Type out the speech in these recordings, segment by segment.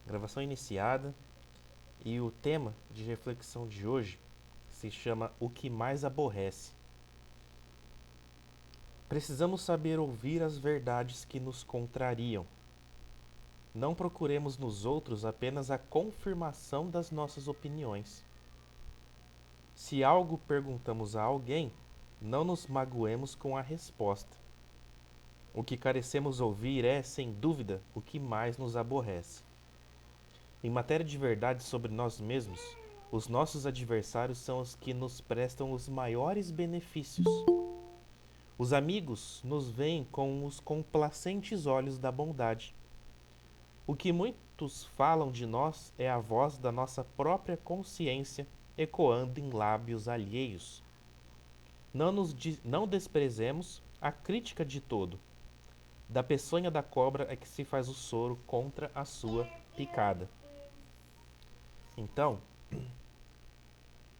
Gravação iniciada e o tema de reflexão de hoje se chama O que mais aborrece. Precisamos saber ouvir as verdades que nos contrariam. Não procuremos nos outros apenas a confirmação das nossas opiniões. Se algo perguntamos a alguém, não nos magoemos com a resposta. O que carecemos ouvir é, sem dúvida, o que mais nos aborrece. Em matéria de verdade sobre nós mesmos, os nossos adversários são os que nos prestam os maiores benefícios. Os amigos nos veem com os complacentes olhos da bondade. O que muitos falam de nós é a voz da nossa própria consciência ecoando em lábios alheios. Não desprezemos a crítica de todo. Da peçonha da cobra é que se faz o soro contra a sua picada. Então,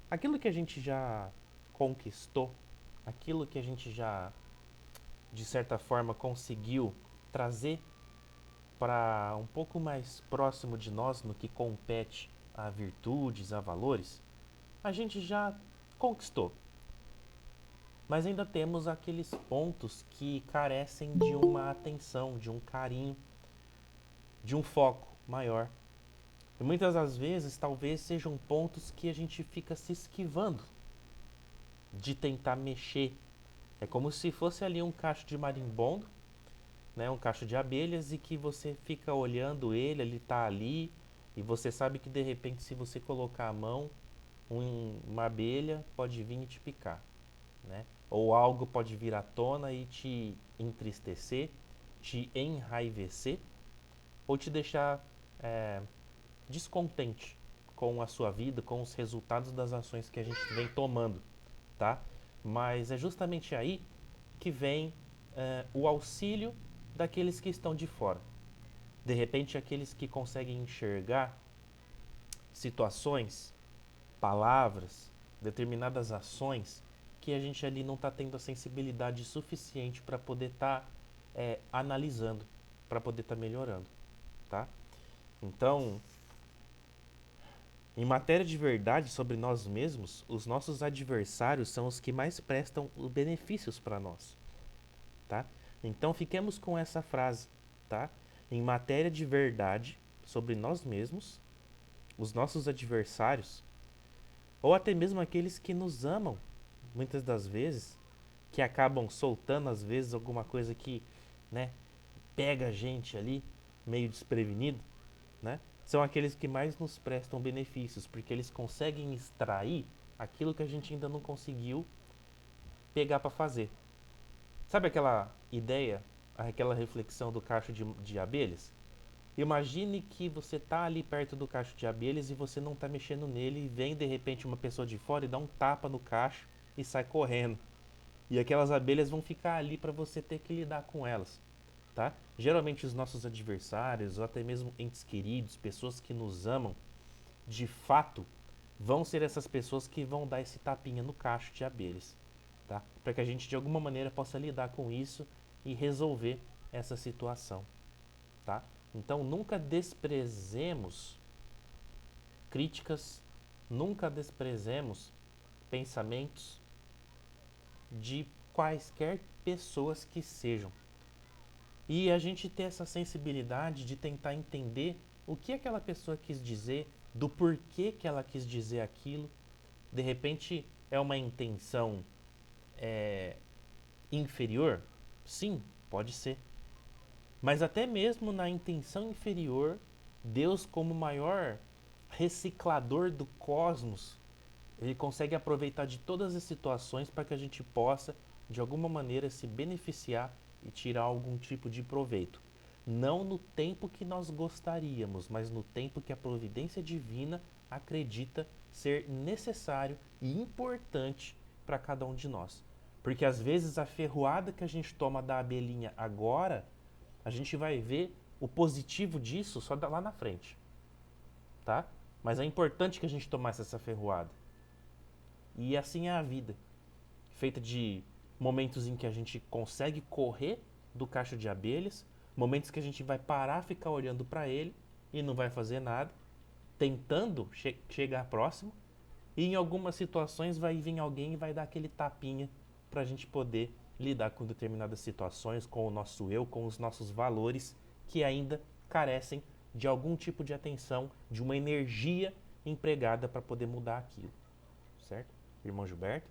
aquilo que a gente já conquistou, aquilo que a gente já, de certa forma, conseguiu trazer para um pouco mais próximo de nós no que compete a virtudes, a valores, a gente já conquistou. Mas ainda temos aqueles pontos que carecem de uma atenção, de um carinho, de um foco maior. E muitas das vezes, talvez sejam pontos que a gente fica se esquivando de tentar mexer. É como se fosse ali um cacho de marimbondo, né, um cacho de abelhas e que você fica olhando ele está ali e você sabe que de repente se você colocar a mão, uma abelha pode vir e te picar, né? Ou algo pode vir à tona e te entristecer, te enraivecer ou te deixar descontente com a sua vida, com os resultados das ações que a gente vem tomando, tá? Mas é justamente aí que vem o auxílio daqueles que estão de fora. De repente, aqueles que conseguem enxergar situações, palavras, determinadas ações que a gente ali não está tendo a sensibilidade suficiente para poder estar analisando, para poder estar melhorando, tá? Então, em matéria de verdade sobre nós mesmos, os nossos adversários são os que mais prestam os benefícios para nós, tá? Então fiquemos com essa frase, tá? Em matéria de verdade sobre nós mesmos, os nossos adversários, ou até mesmo aqueles que nos amam, muitas das vezes, que acabam soltando às vezes alguma coisa que, né, pega a gente ali meio desprevenido, né? São aqueles que mais nos prestam benefícios, porque eles conseguem extrair aquilo que a gente ainda não conseguiu pegar para fazer. Sabe aquela ideia, aquela reflexão do cacho de abelhas? Imagine que você está ali perto do cacho de abelhas e você não está mexendo nele e vem de repente uma pessoa de fora e dá um tapa no cacho e sai correndo. E aquelas abelhas vão ficar ali para você ter que lidar com elas, tá? Geralmente os nossos adversários ou até mesmo entes queridos, pessoas que nos amam, de fato, vão ser essas pessoas que vão dar esse tapinha no cacho de abelhas, tá? Para que a gente de alguma maneira possa lidar com isso e resolver essa situação, tá? Então nunca desprezemos críticas, nunca desprezemos pensamentos de quaisquer pessoas que sejam. E a gente ter essa sensibilidade de tentar entender o que aquela pessoa quis dizer, do porquê que ela quis dizer aquilo. De repente é uma intenção inferior? Sim, pode ser. Mas até mesmo na intenção inferior, Deus, como maior reciclador do cosmos, ele consegue aproveitar de todas as situações para que a gente possa, de alguma maneira, se beneficiar e tirar algum tipo de proveito. Não no tempo que nós gostaríamos, mas no tempo que a providência divina acredita ser necessário e importante para cada um de nós. Porque às vezes a ferroada que a gente toma da abelhinha agora, a gente vai ver o positivo disso só lá na frente, tá? Mas é importante que a gente tomasse essa ferroada. E assim é a vida, feita de momentos em que a gente consegue correr do cacho de abelhas, momentos que a gente vai parar, ficar olhando para ele e não vai fazer nada, tentando chegar próximo, e em algumas situações vai vir alguém e vai dar aquele tapinha para a gente poder lidar com determinadas situações, com o nosso eu, com os nossos valores que ainda carecem de algum tipo de atenção, de uma energia empregada para poder mudar aquilo, certo? Irmão Gilberto?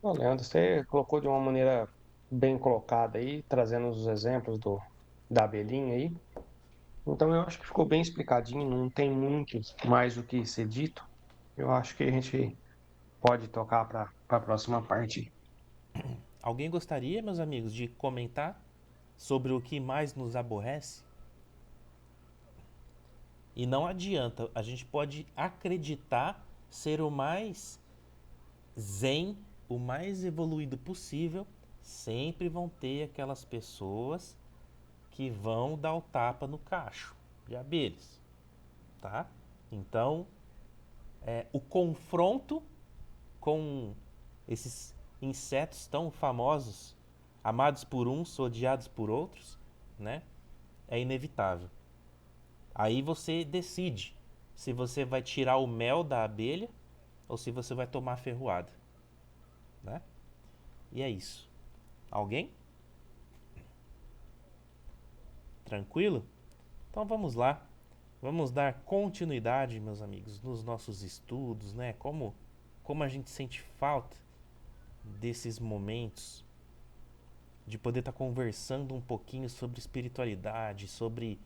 Bom, Leandro, você colocou de uma maneira bem colocada aí, trazendo os exemplos da abelhinha aí. Então eu acho que ficou bem explicadinho, não tem muito mais o que ser dito. Eu acho que a gente pode tocar para a próxima parte. Alguém gostaria, meus amigos, de comentar sobre o que mais nos aborrece? E não adianta, a gente pode acreditar ser o mais zen, o mais evoluído possível, sempre vão ter aquelas pessoas que vão dar o tapa no cacho de abelhas, tá? Então, o confronto com esses insetos tão famosos, amados por uns, odiados por outros, né? É inevitável. Aí você decide se você vai tirar o mel da abelha ou se você vai tomar a ferroada, né? E é isso. Alguém? Tranquilo? Então vamos lá. Vamos dar continuidade, meus amigos, nos nossos estudos, né? Como a gente sente falta desses momentos de poder estar conversando um pouquinho sobre espiritualidade, sobre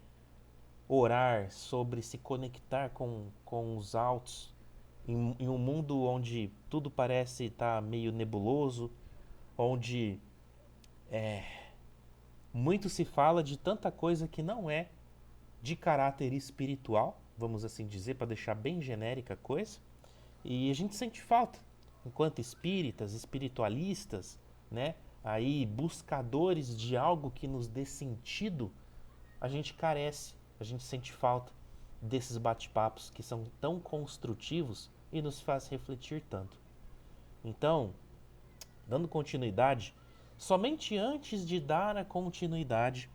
orar, sobre se conectar com os altos, em um mundo onde tudo parece estar meio nebuloso, onde muito se fala de tanta coisa que não é de caráter espiritual, vamos assim dizer, para deixar bem genérica a coisa, e a gente sente falta, enquanto espíritas, espiritualistas, né, aí buscadores de algo que nos dê sentido, a gente carece, a gente sente falta desses bate-papos que são tão construtivos e nos faz refletir tanto. Então, dando continuidade, somente antes de dar a continuidade,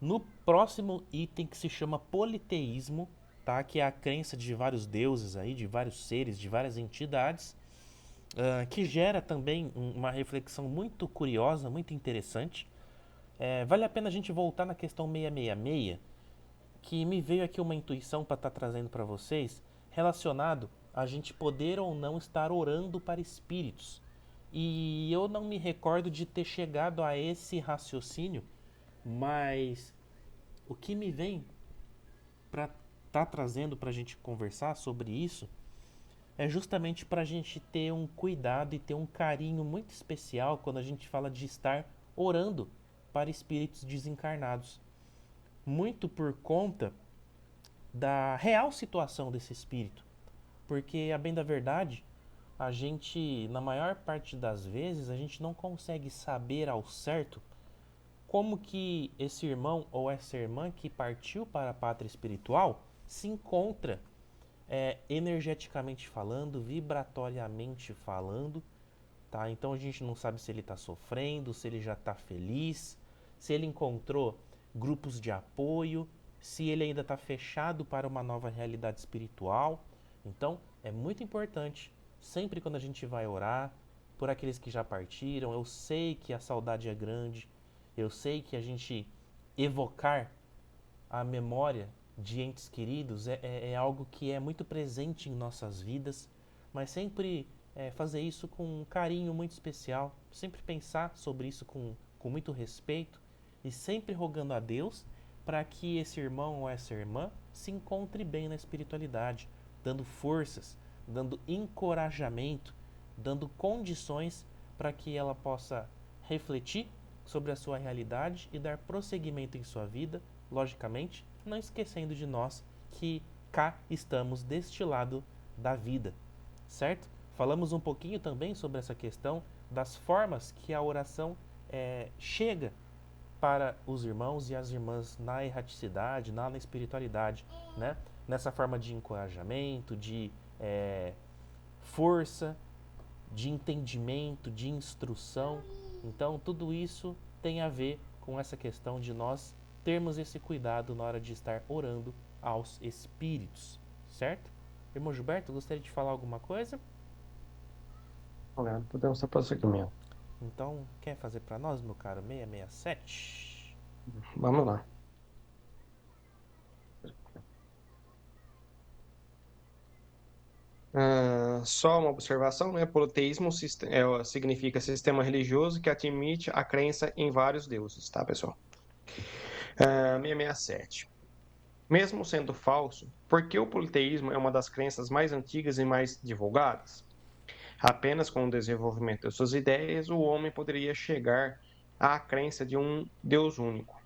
no próximo item que se chama politeísmo, tá? Que é a crença de vários deuses aí, de vários seres, de várias entidades, que gera também uma reflexão muito curiosa, muito interessante. Vale a pena a gente voltar na questão 666, que me veio aqui uma intuição para estar trazendo para vocês, relacionado a gente poder ou não estar orando para espíritos. E eu não me recordo de ter chegado a esse raciocínio, mas o que me vem para estar trazendo para a gente conversar sobre isso é justamente para a gente ter um cuidado e ter um carinho muito especial quando a gente fala de estar orando para espíritos desencarnados. Muito por conta da real situação desse espírito. Porque, a bem da verdade, a gente, na maior parte das vezes, a gente não consegue saber ao certo como que esse irmão ou essa irmã que partiu para a pátria espiritual se encontra, energeticamente falando, vibratoriamente falando, tá? Então a gente não sabe se ele está sofrendo, se ele já está feliz, se ele encontrou grupos de apoio, se ele ainda está fechado para uma nova realidade espiritual. Então é muito importante, sempre quando a gente vai orar por aqueles que já partiram, eu sei que a saudade é grande, eu sei que a gente evocar a memória de entes queridos é algo que é muito presente em nossas vidas, mas sempre fazer isso com um carinho muito especial, sempre pensar sobre isso com muito respeito e sempre rogando a Deus para que esse irmão ou essa irmã se encontre bem na espiritualidade, dando forças, dando encorajamento, dando condições para que ela possa refletir sobre a sua realidade e dar prosseguimento em sua vida, logicamente, não esquecendo de nós que cá estamos deste lado da vida, certo? Falamos um pouquinho também sobre essa questão das formas que a oração chega para os irmãos e as irmãs na erraticidade, na espiritualidade, né? Nessa forma de encorajamento, de força, de entendimento, de instrução. Então, tudo isso tem a ver com essa questão de nós termos esse cuidado na hora de estar orando aos espíritos, certo? Irmão Gilberto, gostaria de falar alguma coisa? Leandro, podemos ter prosseguimento. Então, quer fazer para nós, meu caro 667? Vamos lá. Só uma observação, né? Politeísmo significa sistema religioso que admite a crença em vários deuses, tá, pessoal? 667. Mesmo sendo falso, por que o politeísmo é uma das crenças mais antigas e mais divulgadas? Apenas com o desenvolvimento de suas ideias, o homem poderia chegar à crença de um Deus único.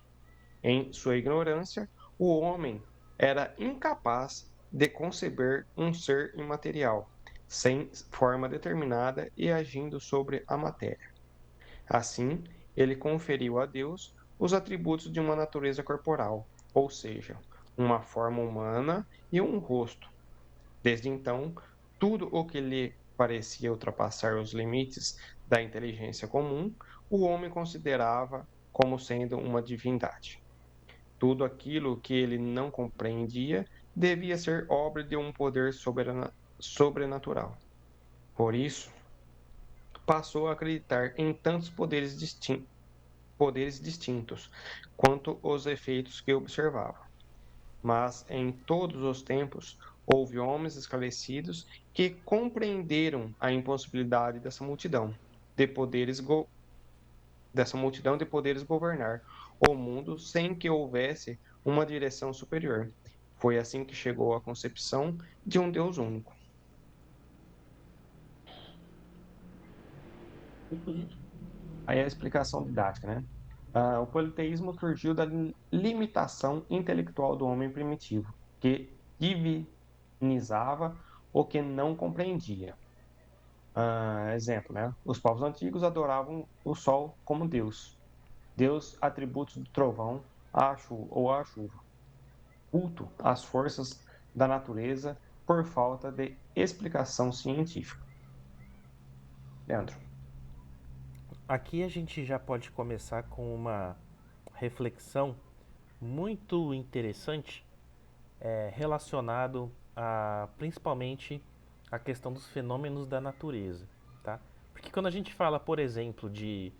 Em sua ignorância, o homem era incapaz de conceber um ser imaterial, sem forma determinada e agindo sobre a matéria. Assim, ele conferiu a Deus os atributos de uma natureza corporal, ou seja, uma forma humana e um rosto. Desde então, tudo o que lhe parecia ultrapassar os limites da inteligência comum, o homem considerava como sendo uma divindade. Tudo aquilo que ele não compreendia devia ser obra de um poder sobrenatural. Por isso, passou a acreditar em tantos poderes distintos quanto os efeitos que observava. Mas em todos os tempos houve homens esclarecidos que compreenderam a impossibilidade dessa multidão de poderes governar o mundo sem que houvesse uma direção superior. Foi assim que chegou à concepção de um Deus único. Aí a explicação didática, né? O politeísmo surgiu da limitação intelectual do homem primitivo, que divinizava o que não compreendia. Exemplo, né? Os povos antigos adoravam o sol como Deus. Deus, atributos do trovão, a chuva. Culto às forças da natureza por falta de explicação científica. Leandro. Aqui a gente já pode começar com uma reflexão muito interessante relacionado a principalmente a questão dos fenômenos da natureza, tá? Porque quando a gente fala, por exemplo, de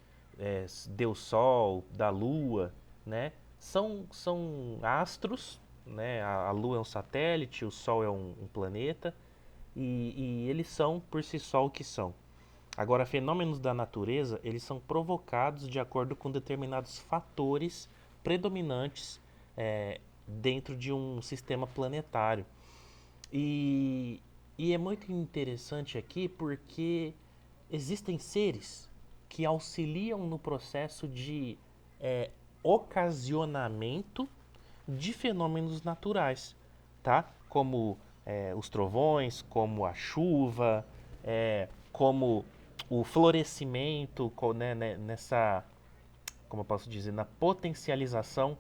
Deus Sol, da Lua, né? São astros, né? A Lua é um satélite, o Sol é um planeta e eles são por si só o que são. Agora, fenômenos da natureza, eles são provocados de acordo com determinados fatores predominantes dentro de um sistema planetário. E, e é muito interessante aqui porque existem seres que auxiliam no processo de é, ocasionamento de fenômenos naturais, tá? Como os trovões, como a chuva, como o florescimento, né, nessa, como eu posso dizer, na potencialização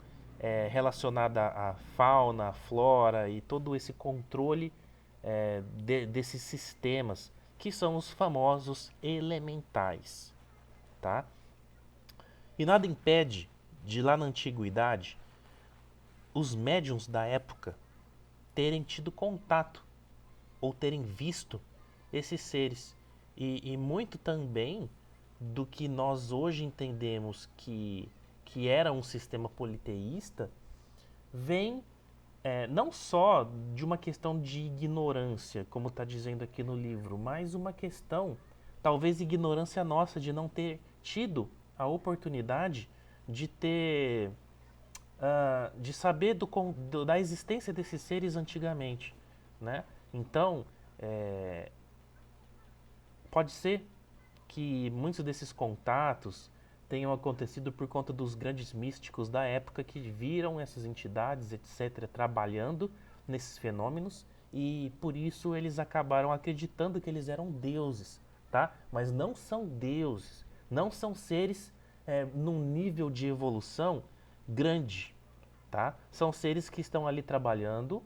relacionada à fauna, à flora e todo esse controle desses sistemas, que são os famosos elementais, tá? E nada impede de lá na antiguidade os médiums da época terem tido contato ou terem visto esses seres. E muito também do que nós hoje entendemos que era um sistema politeísta vem não só de uma questão de ignorância, como está dizendo aqui no livro, mas uma questão, talvez ignorância nossa, de não ter tido a oportunidade de ter de saber da existência desses seres antigamente, né? Então, pode ser que muitos desses contatos tenham acontecido por conta dos grandes místicos da época que viram essas entidades, etc., trabalhando nesses fenômenos e por isso eles acabaram acreditando que eles eram deuses, tá? Mas não são deuses, não são seres num nível de evolução grande, tá? São seres que estão ali trabalhando,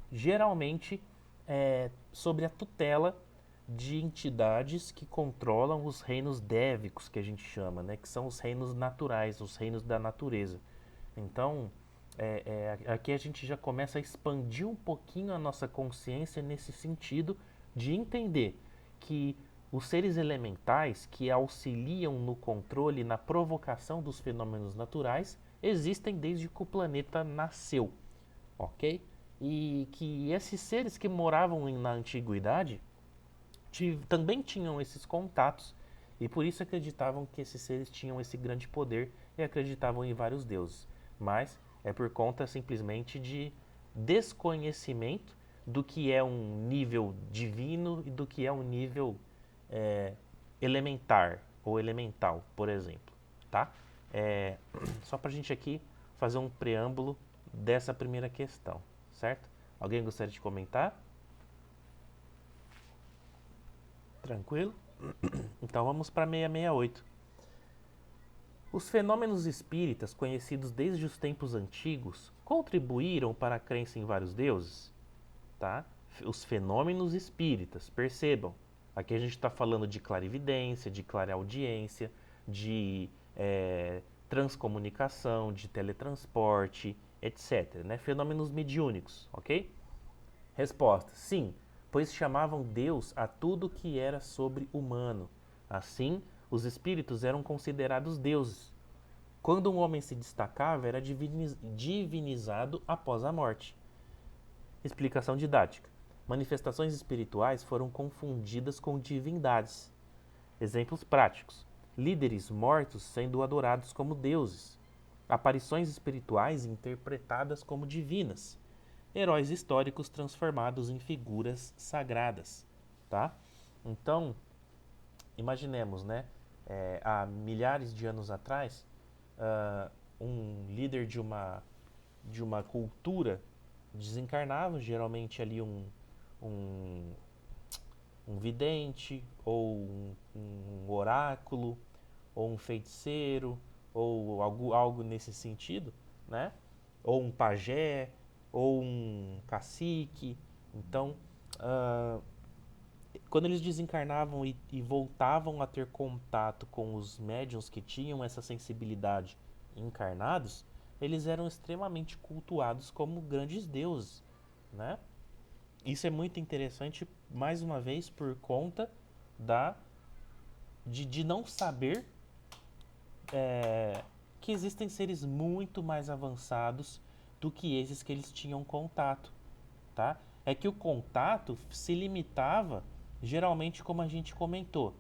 geralmente sobre a tutela de entidades que controlam os reinos dévicos, que a gente chama, né? Que são os reinos naturais, os reinos da natureza. Então, Aqui a gente já começa a expandir um pouquinho a nossa consciência nesse sentido de entender que os seres elementais que auxiliam no controle e na provocação dos fenômenos naturais existem desde que o planeta nasceu, ok? E que esses seres que moravam na antiguidade também tinham esses contatos e por isso acreditavam que esses seres tinham esse grande poder e acreditavam em vários deuses. Mas é por conta simplesmente de desconhecimento do que é um nível divino e do que é um nível é, elementar ou elemental, por exemplo, tá? É, só para a gente aqui fazer um preâmbulo dessa primeira questão, certo? Alguém gostaria de comentar? Tranquilo? Então vamos para 668. Os fenômenos espíritas, conhecidos desde os tempos antigos, contribuíram para a crença em vários deuses? Tá? Os fenômenos espíritas, percebam. Aqui a gente está falando de clarividência, de clareaudiência, de transcomunicação, de teletransporte, etc. Né? Fenômenos mediúnicos, ok? Resposta: sim, pois chamavam Deus a tudo que era sobre-humano. Assim, os espíritos eram considerados deuses. Quando um homem se destacava, era divinizado após a morte. Explicação didática: manifestações espirituais foram confundidas com divindades. Exemplos práticos: líderes mortos sendo adorados como deuses, aparições espirituais interpretadas como divinas, heróis históricos transformados em figuras sagradas, tá? Então, imaginemos, né? Há milhares de anos atrás, um líder de uma cultura desencarnava, geralmente ali um, um vidente, ou um oráculo, ou um feiticeiro, ou algo nesse sentido, né? Ou um pajé, ou um cacique. Então, quando eles desencarnavam e voltavam a ter contato com os médiuns que tinham essa sensibilidade encarnados, eles eram extremamente cultuados como grandes deuses, né? Isso é muito interessante, mais uma vez, por conta da de não saber que existem seres muito mais avançados do que esses que eles tinham contato, tá? É que o contato se limitava, geralmente, como a gente comentou,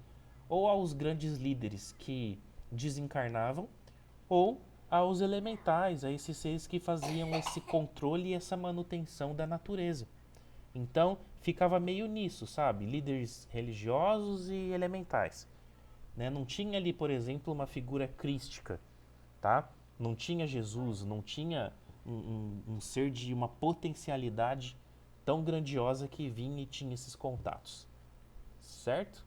ou aos grandes líderes que desencarnavam, ou aos elementais, a esses seres que faziam esse controle e essa manutenção da natureza. Então, ficava meio nisso, sabe? Líderes religiosos e elementais. Né? Não tinha ali, por exemplo, uma figura crística, tá? Não tinha Jesus, não tinha um ser de uma potencialidade tão grandiosa que vinha e tinha esses contatos. Certo?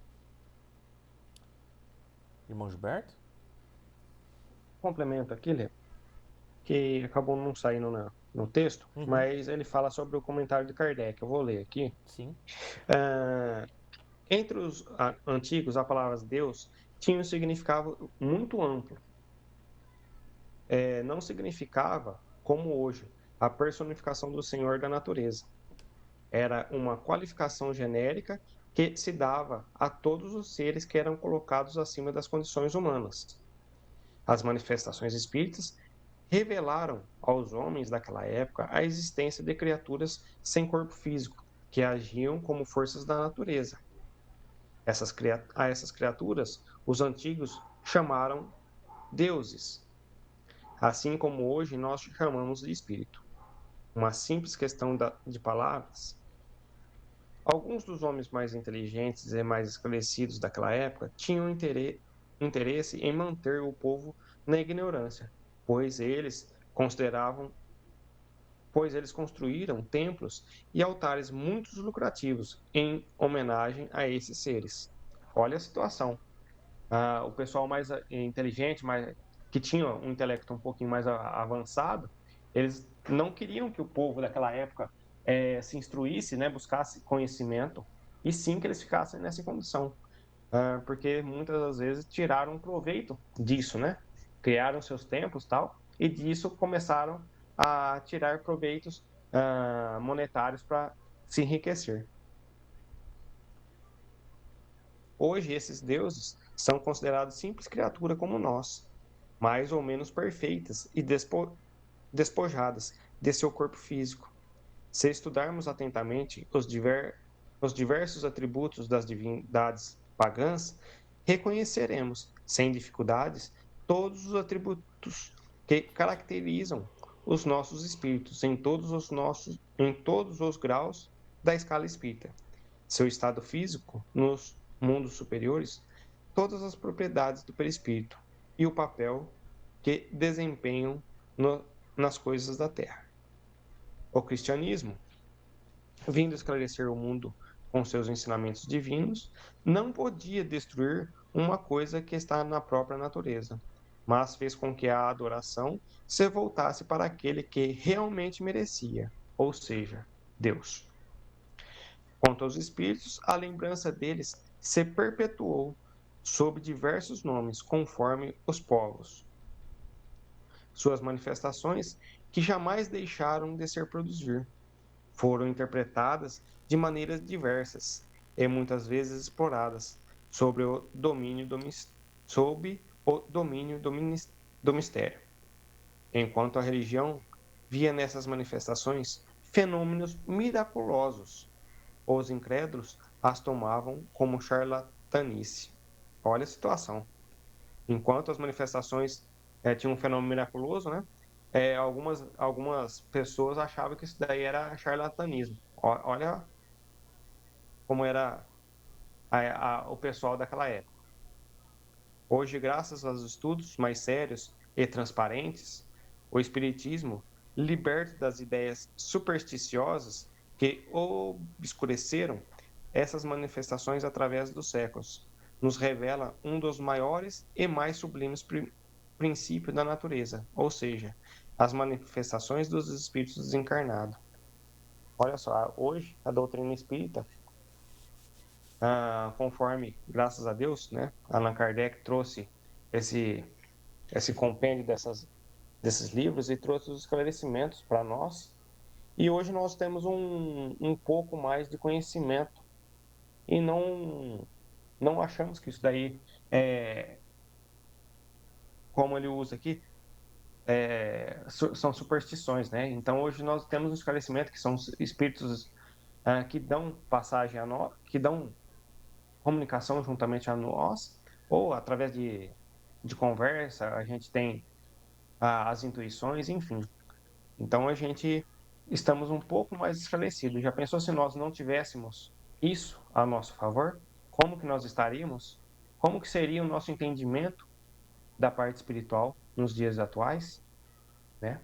Irmão Gilberto? Complemento aqui, Lê, que acabou não saindo no texto, Uhum. mas ele fala sobre o comentário de Kardec. Eu vou ler aqui. Sim. Ah, entre os antigos, a palavra Deus tinha um significado muito amplo. Não significava, como hoje, a personificação do Senhor da natureza. Era uma qualificação genérica que se dava a todos os seres que eram colocados acima das condições humanas. As manifestações espíritas revelaram aos homens daquela época a existência de criaturas sem corpo físico, que agiam como forças da natureza. A essas criaturas, os antigos chamaram deuses, assim como hoje nós chamamos de espírito. Uma simples questão de palavras. Alguns dos homens mais inteligentes e mais esclarecidos daquela época tinham interesse em manter o povo na ignorância, pois eles consideravam pois eles construíram templos e altares muito lucrativos em homenagem a esses seres. Olha a situação. O pessoal mais inteligente, que tinha um intelecto um pouquinho mais avançado, eles não queriam que o povo daquela época se instruísse, né, buscasse conhecimento, e sim que eles ficassem nessa condição. Porque muitas das vezes tiraram proveito disso, né? Criaram seus templos tal, e disso começaram a tirar proveitos monetários para se enriquecer. Hoje, esses deuses são considerados simples criaturas como nós, mais ou menos perfeitas e despojadas de seu corpo físico. Se estudarmos atentamente os diversos atributos das divindades pagãs, reconheceremos, sem dificuldades, todos os atributos que caracterizam os nossos espíritos em todos os graus da escala espírita. Seu estado físico nos mundos superiores, todas as propriedades do perispírito e o papel que desempenham nas coisas da Terra. O cristianismo, vindo esclarecer o mundo com seus ensinamentos divinos, não podia destruir uma coisa que está na própria natureza, mas fez com que a adoração se voltasse para aquele que realmente merecia, ou seja, Deus. Quanto aos espíritos, a lembrança deles se perpetuou sob diversos nomes, conforme os povos. Suas manifestações, que jamais deixaram de se produzir, foram interpretadas de maneiras diversas e muitas vezes exploradas sob o domínio do mistério. Enquanto a religião via nessas manifestações fenômenos miraculosos, os incrédulos as tomavam como charlatanice. Olha a situação. Enquanto as manifestações tinham um fenômeno miraculoso, né? Algumas pessoas achavam que isso daí era charlatanismo. Olha como era o pessoal daquela época. Hoje, graças aos estudos mais sérios e transparentes, o Espiritismo, liberto das ideias supersticiosas que obscureceram essas manifestações através dos séculos, nos revela um dos maiores e mais sublimes princípios da natureza, ou seja, as manifestações dos espíritos desencarnados. Olha só, hoje a doutrina espírita, conforme, graças a Deus, né, Allan Kardec trouxe esse, esse compêndio desses livros e trouxe os esclarecimentos para nós. E hoje nós temos um pouco mais de conhecimento e não achamos que isso daí como ele usa aqui, são superstições, né? Então hoje nós temos um esclarecimento que são espíritos que dão passagem a nós, que dão comunicação juntamente a nós, ou através de conversa, a gente tem as intuições, enfim. Então a gente estamos um pouco mais esclarecidos. Já pensou se nós não tivéssemos isso a nosso favor? Como que nós estaríamos? Como que seria o nosso entendimento da parte espiritual nos dias atuais, né?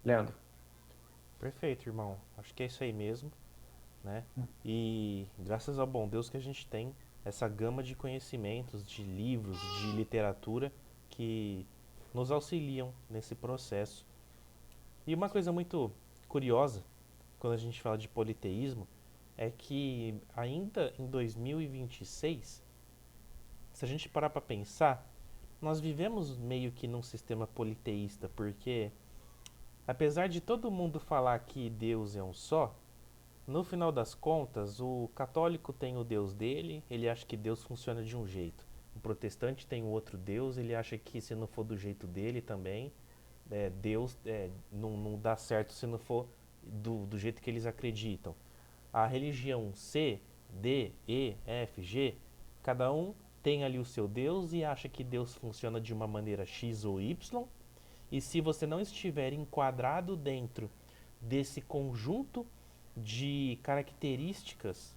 Leandro. Perfeito, irmão. Acho que é isso aí mesmo, né? E graças ao bom Deus que a gente tem essa gama de conhecimentos, de livros, de literatura que nos auxiliam nesse processo. E uma coisa muito curiosa quando a gente fala de politeísmo é que ainda em 2026, se a gente parar para pensar, nós vivemos meio que num sistema politeísta, porque apesar de todo mundo falar que Deus é um só, no final das contas, o católico tem o Deus dele, ele acha que Deus funciona de um jeito. O protestante tem o outro Deus, ele acha que se não for do jeito dele também, Deus não dá certo se não for do jeito que eles acreditam. A religião C, D, E, F, G, cada um tem ali o seu Deus e acha que Deus funciona de uma maneira X ou Y. E se você não estiver enquadrado dentro desse conjunto de características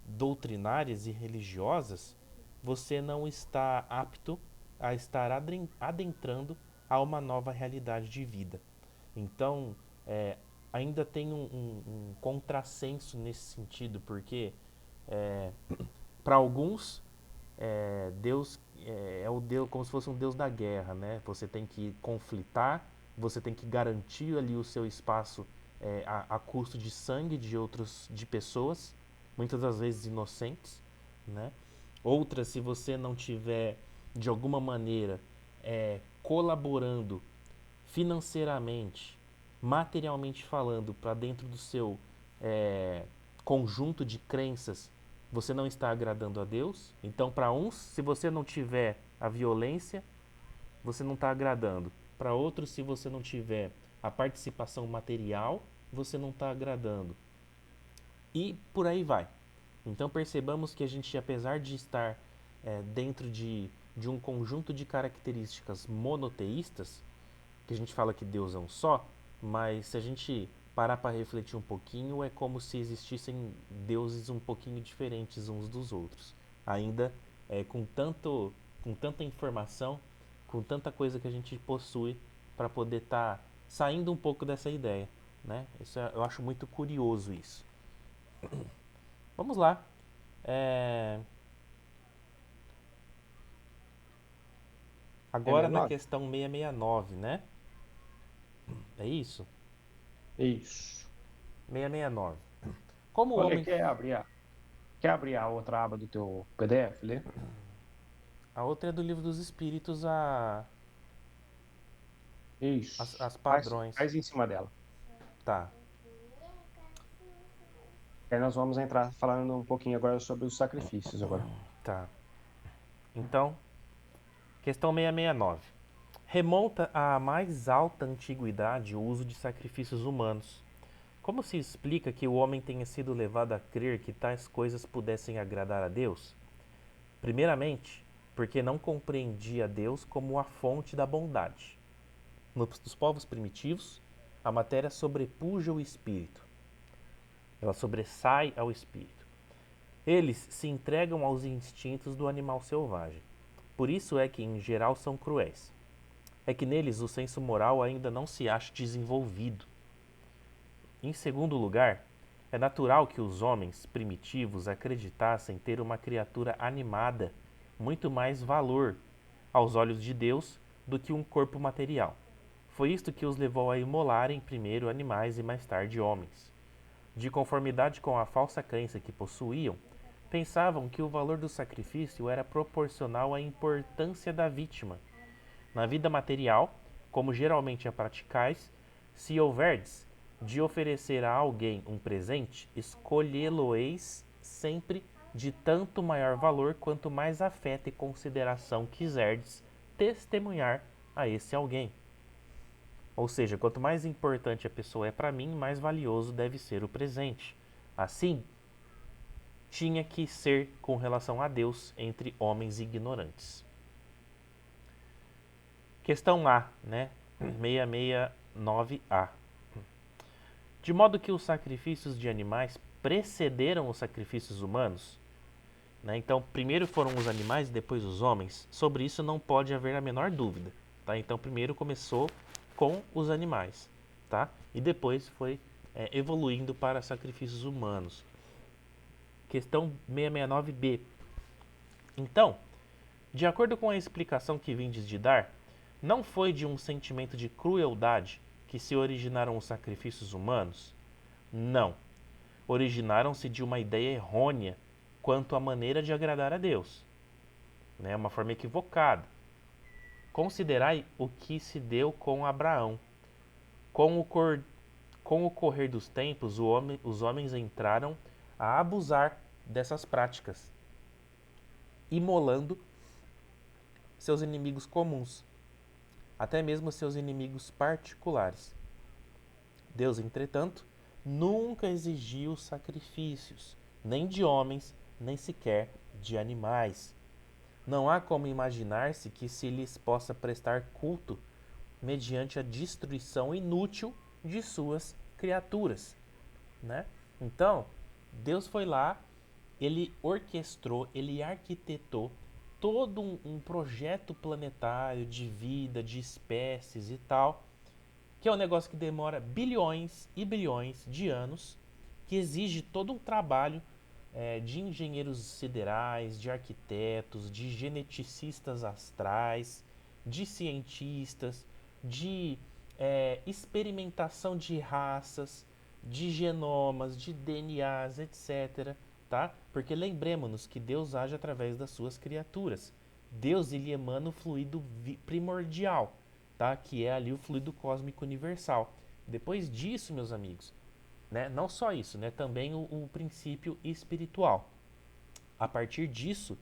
doutrinárias e religiosas, você não está apto a estar adentrando a uma nova realidade de vida. Então, ainda tem um contrassenso nesse sentido, porque para alguns Deus é o Deus como se fosse um Deus da guerra, né? Você tem que conflitar, você tem que garantir ali o seu espaço a custo de sangue de pessoas, muitas das vezes inocentes, né? Outras, se você não tiver de alguma maneira colaborando financeiramente, materialmente falando, para dentro do seu conjunto de crenças, você não está agradando a Deus. Então, para uns, se você não tiver a violência, você não está agradando. Para outros, se você não tiver a participação material, você não está agradando. E por aí vai. Então percebamos que a gente, apesar de estar dentro de um conjunto de características monoteístas, que a gente fala que Deus é um só, mas se a gente parar para refletir um pouquinho, é como se existissem deuses um pouquinho diferentes uns dos outros. Ainda com tanta informação, com tanta coisa que a gente possui para poder estar saindo um pouco dessa ideia. Né? Eu acho muito curioso isso. Vamos lá. É, agora na 69? questão 669, né? É isso? Isso. 669. Como o Olha, homem. quer abrir a outra aba do teu PDF, lê? A outra é do livro dos Espíritos, Isso. as Faz, padrões. faz em cima dela. Tá, Aí nós vamos entrar falando um pouquinho agora sobre os sacrifícios agora. tá. Então, questão 669. Remonta à mais alta antiguidade o uso de sacrifícios humanos. Como se explica que o homem tenha sido levado a crer que tais coisas pudessem agradar a Deus? Primeiramente, porque não compreendia Deus como a fonte da bondade. Nos povos primitivos, a matéria sobrepuja o espírito. Ela sobressai ao espírito. Eles se entregam aos instintos do animal selvagem. Por isso é que, em geral, são cruéis. É que neles o senso moral ainda não se acha desenvolvido. Em segundo lugar, é natural que os homens primitivos acreditassem ter uma criatura animada muito mais valor aos olhos de Deus do que um corpo material. Foi isto que os levou a imolarem primeiro animais e mais tarde homens. De conformidade com a falsa crença que possuíam, pensavam que o valor do sacrifício era proporcional à importância da vítima. Na vida material, como geralmente a praticais, se houverdes de oferecer a alguém um presente, escolhê-lo-eis sempre de tanto maior valor quanto mais afeto e consideração quiserdes testemunhar a esse alguém. Ou seja, quanto mais importante a pessoa é para mim, mais valioso deve ser o presente. Assim, tinha que ser com relação a Deus entre homens ignorantes. Questão A, né? 669A. De modo que os sacrifícios de animais precederam os sacrifícios humanos, né? Então, primeiro foram os animais e depois os homens. Sobre isso não pode haver a menor dúvida. Tá? Então, primeiro começou com os animais, tá? E depois foi evoluindo para sacrifícios humanos. Questão 669b. Então, de acordo com a explicação que vindes de dar, não foi de um sentimento de crueldade que se originaram os sacrifícios humanos? Não. Originaram-se de uma ideia errônea quanto à maneira de agradar a Deus, né? Uma forma equivocada. Considerai o que se deu com Abraão. Com o correr dos tempos, os homens entraram a abusar dessas práticas, imolando seus inimigos comuns, até mesmo seus inimigos particulares. Deus, entretanto, nunca exigiu sacrifícios, nem de homens, nem sequer de animais. Não há como imaginar-se que se lhes possa prestar culto mediante a destruição inútil de suas criaturas, né? Então, Deus foi lá, ele orquestrou, ele arquitetou todo um projeto planetário de vida, de espécies e tal, que é um negócio que demora bilhões e bilhões de anos, que exige todo um trabalho de engenheiros siderais, de arquitetos, de geneticistas astrais, de cientistas, de experimentação de raças, de genomas, de DNAs, etc. Tá? Porque lembremos-nos que Deus age através das suas criaturas. Deus ele emana o fluido primordial. tá? Que é ali o fluido cósmico universal. Depois disso, meus amigos, né? Não só isso, né? Também o princípio espiritual. A partir disso,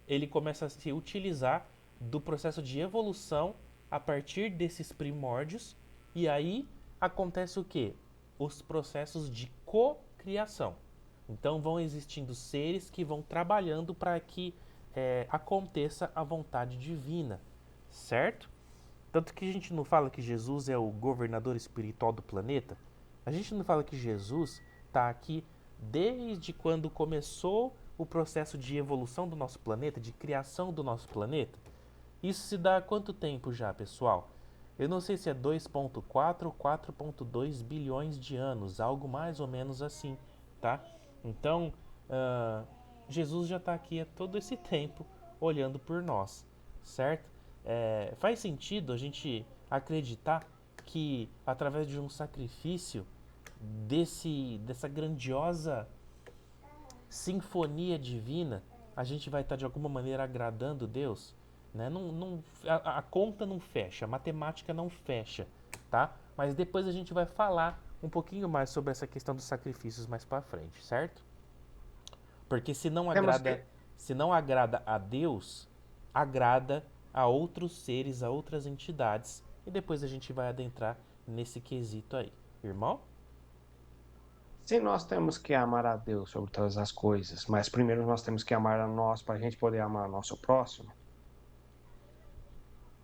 ele começa a se utilizar do processo de evolução a partir desses primórdios, e aí acontece o que? Os processos de cocriação. Então vão existindo seres que vão trabalhando para que aconteça a vontade divina, certo? Tanto que a gente não fala que Jesus é o governador espiritual do planeta. A gente não fala que Jesus está aqui desde quando começou o processo de evolução do nosso planeta, de criação do nosso planeta. Isso se dá há quanto tempo já, pessoal? Eu não sei se é 2,4 ou 4,2 bilhões de anos, algo mais ou menos assim, tá? Então, uh, Jesus já está aqui há todo esse tempo olhando por nós, certo? Faz sentido a gente acreditar que através de um sacrifício dessa grandiosa sinfonia divina, a gente vai estar de alguma maneira agradando Deus, né? A conta não fecha, a matemática não fecha, tá? Mas depois a gente vai falar um pouquinho mais sobre essa questão dos sacrifícios mais para frente, certo? Porque Temos que, se não agrada a Deus, agrada a outros seres, a outras entidades, e depois a gente vai adentrar nesse quesito aí. Irmão? se nós temos que amar a Deus sobre todas as coisas, mas primeiro nós temos que amar a nós para a gente poder amar o nosso próximo,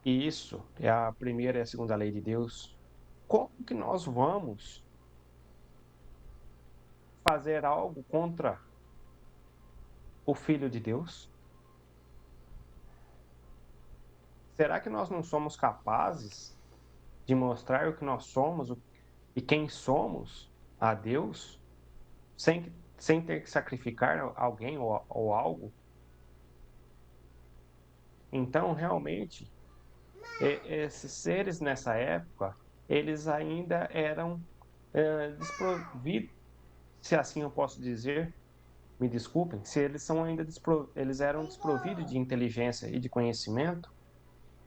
e isso é a primeira e a segunda lei de Deus, como que nós vamos fazer algo contra o Filho de Deus? Será que nós não somos capazes de mostrar o que nós somos e quem somos a Deus sem ter que sacrificar alguém ou algo? Então, realmente, esses seres nessa época, eles ainda eram desprovidos, se assim eu posso dizer, me desculpem, se eles são ainda eles eram desprovidos de inteligência e de conhecimento,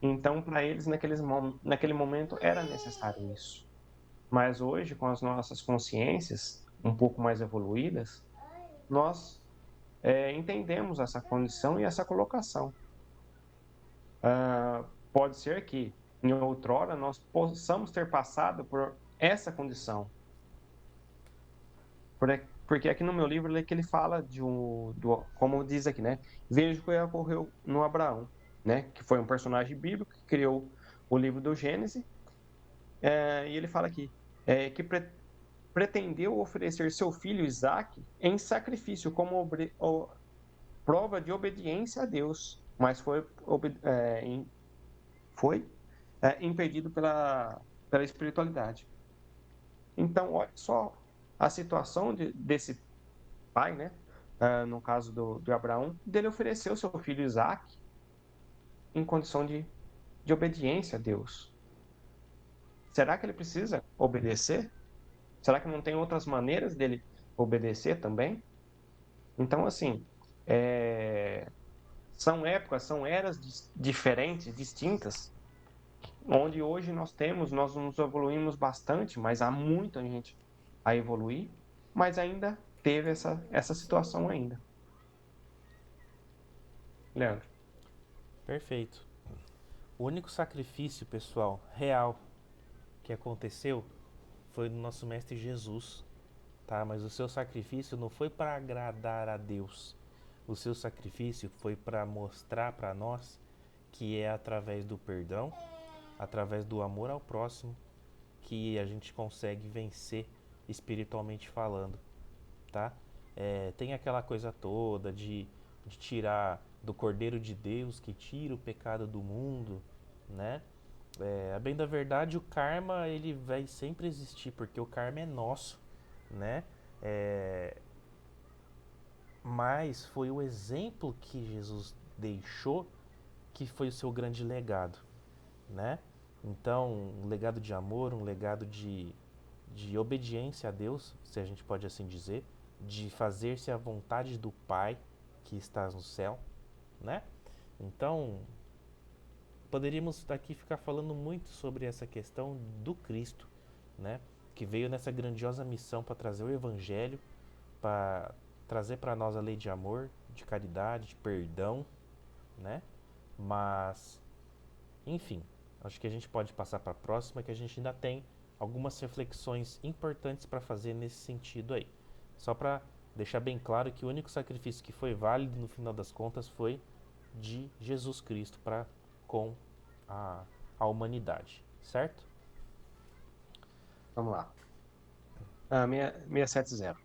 então para eles naquele momento era necessário isso. Mas hoje, com as nossas consciências um pouco mais evoluídas, nós entendemos essa condição e essa colocação. Pode ser que em outrora nós possamos ter passado por essa condição, porque aqui no meu livro é que ele fala como diz aqui, né? Veja o que ocorreu no Abraão, né? Que foi um personagem bíblico que criou o livro do Gênesis, e ele fala aqui que pretendeu oferecer seu filho Isaque em sacrifício como prova de obediência a Deus, mas foi impedido pela espiritualidade. Então, olha só a situação desse pai, né? No caso do Abraão, dele oferecer o seu filho Isaac em condição de obediência a Deus. Será que ele precisa obedecer? Será que não tem outras maneiras dele obedecer também? Então, assim, é, são épocas, são eras diferentes, distintas, onde hoje nós nos evoluímos bastante, mas há muita gente a evoluir, mas ainda teve essa situação ainda. Leandro. Perfeito. O único sacrifício, pessoal, real que aconteceu foi no nosso mestre Jesus, tá? Mas o seu sacrifício não foi para agradar a Deus. O seu sacrifício foi para mostrar para nós que é através do perdão, através do amor ao próximo, que a gente consegue vencer espiritualmente falando, tá? Tem aquela coisa toda de tirar do Cordeiro de Deus que tira o pecado do mundo, né? A bem da verdade, o karma ele vai sempre existir, porque o karma é nosso, né? É, mas foi o exemplo que Jesus deixou que foi o seu grande legado, né? Então, um legado de amor, um legado de obediência a Deus, se a gente pode assim dizer, de fazer-se a vontade do Pai que estás no céu, né? Então, poderíamos aqui ficar falando muito sobre essa questão do Cristo, né? Que veio nessa grandiosa missão para trazer o Evangelho, para trazer para nós a lei de amor, de caridade, de perdão, né? Mas, enfim, acho que a gente pode passar para a próxima, que a gente ainda tem algumas reflexões importantes para fazer nesse sentido aí. Só para deixar bem claro que o único sacrifício que foi válido no final das contas foi de Jesus Cristo para com a, a humanidade, certo? Vamos lá. 670.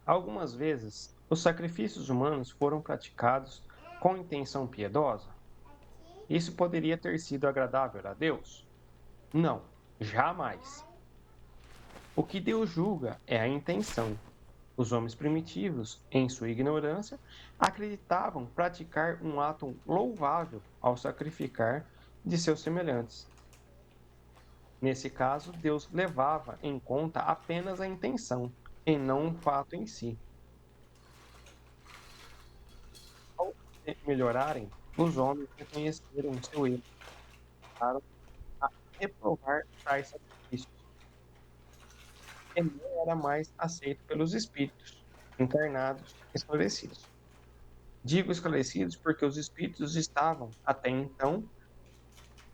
Algumas vezes, os sacrifícios humanos foram praticados com intenção piedosa. Isso poderia ter sido agradável a Deus? Não, jamais. O que Deus julga é a intenção. Os homens primitivos, em sua ignorância, acreditavam praticar um ato louvável ao sacrificar de seus semelhantes. Nesse caso, Deus levava em conta apenas a intenção, e não o fato em si. Ao melhorarem, os homens reconheceram seu erro, passaram a reprovar tais sacrifícios, e não era mais aceito pelos espíritos encarnados esclarecidos. Digo esclarecidos porque os espíritos estavam, até então,